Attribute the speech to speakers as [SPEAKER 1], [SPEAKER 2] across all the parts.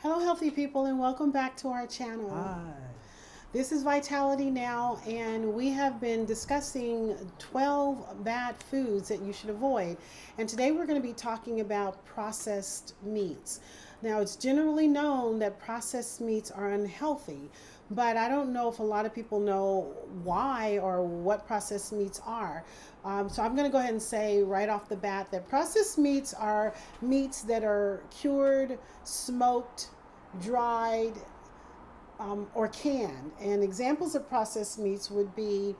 [SPEAKER 1] Hello, healthy people, and welcome back to our channel.
[SPEAKER 2] Hi.
[SPEAKER 1] This is Vitality Now, and we have been discussing 12 bad foods that you should avoid. And today we're going to be talking about processed meats. Now, it's generally known that processed meats are unhealthy, but I don't know if a lot of people know why or what processed meats are. So I'm going to go ahead and say right off the bat that processed meats are meats that are cured, smoked, dried, or canned. And examples of processed meats would be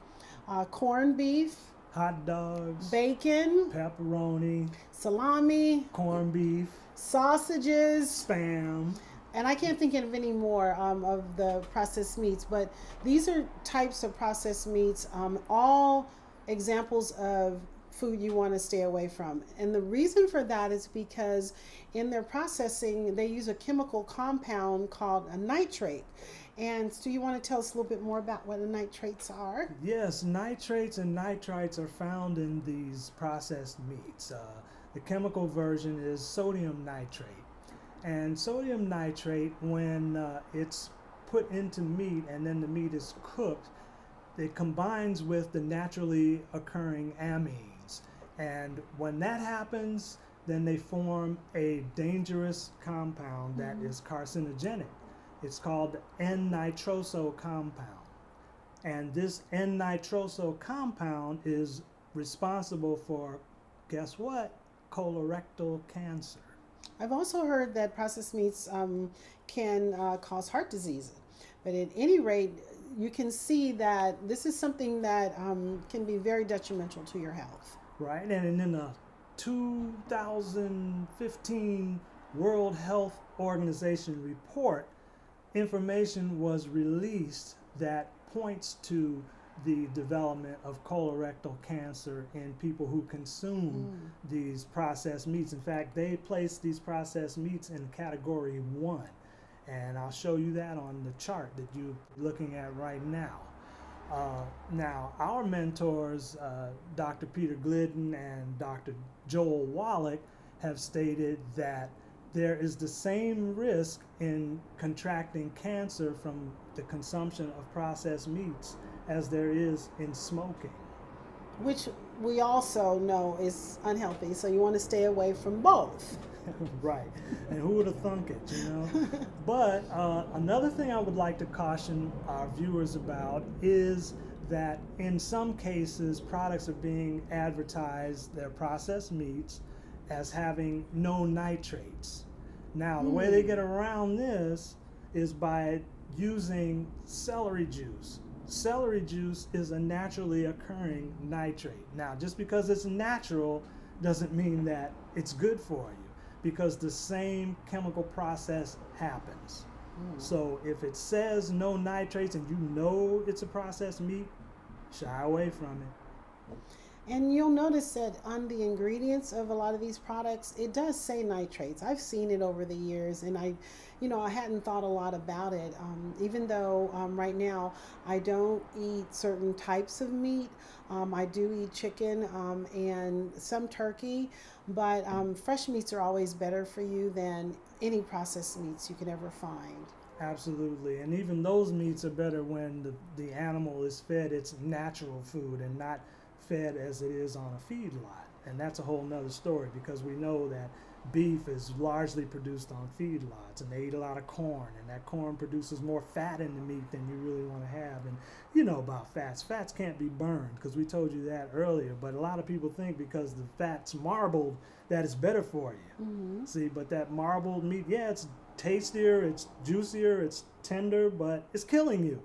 [SPEAKER 1] corned beef,
[SPEAKER 2] Hot dogs,
[SPEAKER 1] bacon,
[SPEAKER 2] pepperoni,
[SPEAKER 1] salami,
[SPEAKER 2] corned beef,
[SPEAKER 1] sausages,
[SPEAKER 2] spam.
[SPEAKER 1] and I can't think of any more of the processed meats, but these are types of processed meats, all examples of food you want to stay away from. And the reason for that is because in their processing, they use a chemical compound called a nitrate. And so you want to tell us a little bit more about what the nitrates are?
[SPEAKER 2] Yes, nitrates and nitrites are found in these processed meats. The chemical version is sodium nitrate. And sodium nitrate, when it's put into meat and then the meat is cooked, it combines with the naturally occurring amines. And when that happens, then they form a dangerous compound that is carcinogenic. It's called the N-nitroso compound. And this N-nitroso compound is responsible for, guess what? Colorectal cancer.
[SPEAKER 1] I've also heard that processed meats can cause heart disease. But at any rate, you can see that this is something that can be very detrimental to your health.
[SPEAKER 2] Right, and in a 2015 World Health Organization report, information was released that points to the development of colorectal cancer in people who consume these processed meats. In fact, they place these processed meats in category 1. And I'll show you that on the chart that you're looking at right now. Now, our mentors, Dr. Peter Glidden and Dr. Joel Wallach, have stated that there is the same risk in contracting cancer from the consumption of processed meats as there is in smoking.
[SPEAKER 1] Which we also know is unhealthy, so you want to stay away from both.
[SPEAKER 2] Right, and who would have thunk it, you know? But another thing I would like to caution our viewers about is that in some cases products are being advertised, they're processed meats, as having no nitrates. Now, the way they get around this is by using celery juice. Celery juice is a naturally occurring nitrate. Now, just because it's natural doesn't mean that it's good for you, because the same chemical process happens. So if it says no nitrates and you know it's a processed meat, shy away from it.
[SPEAKER 1] And you'll notice that on the ingredients of a lot of these products, it does say nitrates. I've seen it over the years, and I hadn't thought a lot about it. Even though right now I don't eat certain types of meat. I do eat chicken and some turkey, but fresh meats are always better for you than any processed meats you can ever find.
[SPEAKER 2] Absolutely, and even those meats are better when the animal is fed its natural food and not fed as it is on a feedlot. And that's a whole nother story, because we know that beef is largely produced on feedlots, and they eat a lot of corn, and that corn produces more fat in the meat than you really want to have. And you know about fats. Fats can't be burned, because we told you that earlier, but a lot of people think because the fat's marbled that it's better for you. See, but that marbled meat, yeah, it's tastier, it's juicier, it's tender, but it's killing you.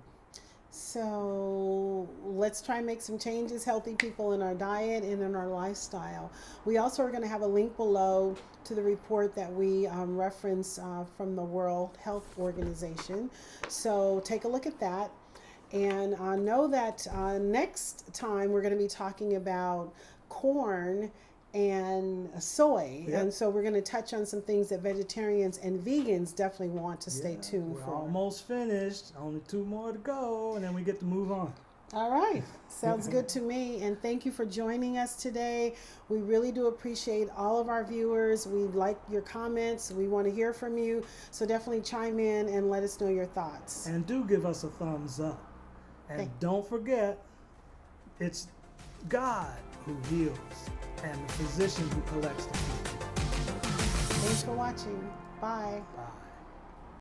[SPEAKER 1] So let's try and make some changes, healthy people, in our diet and in our lifestyle. We also are going to have a link below to the report that we reference from the World Health Organization. So take a look at that. And know that next time we're going to be talking about corn and soy.
[SPEAKER 2] Yep.
[SPEAKER 1] And so we're going to touch on some things that vegetarians and vegans definitely want to stay tuned
[SPEAKER 2] We're
[SPEAKER 1] for.
[SPEAKER 2] almost finished. Only 2 more to go, and then we get to move on.
[SPEAKER 1] All right. Sounds good to me. And thank you for joining us today. We really do appreciate all of our viewers. We like your comments. We want to hear from you. So definitely chime in and let us know your thoughts.
[SPEAKER 2] And do give us a thumbs up. And
[SPEAKER 1] Okay.
[SPEAKER 2] don't forget, it's God who heals and the physician who collects the people.
[SPEAKER 1] Thanks for watching. Bye.
[SPEAKER 2] Bye.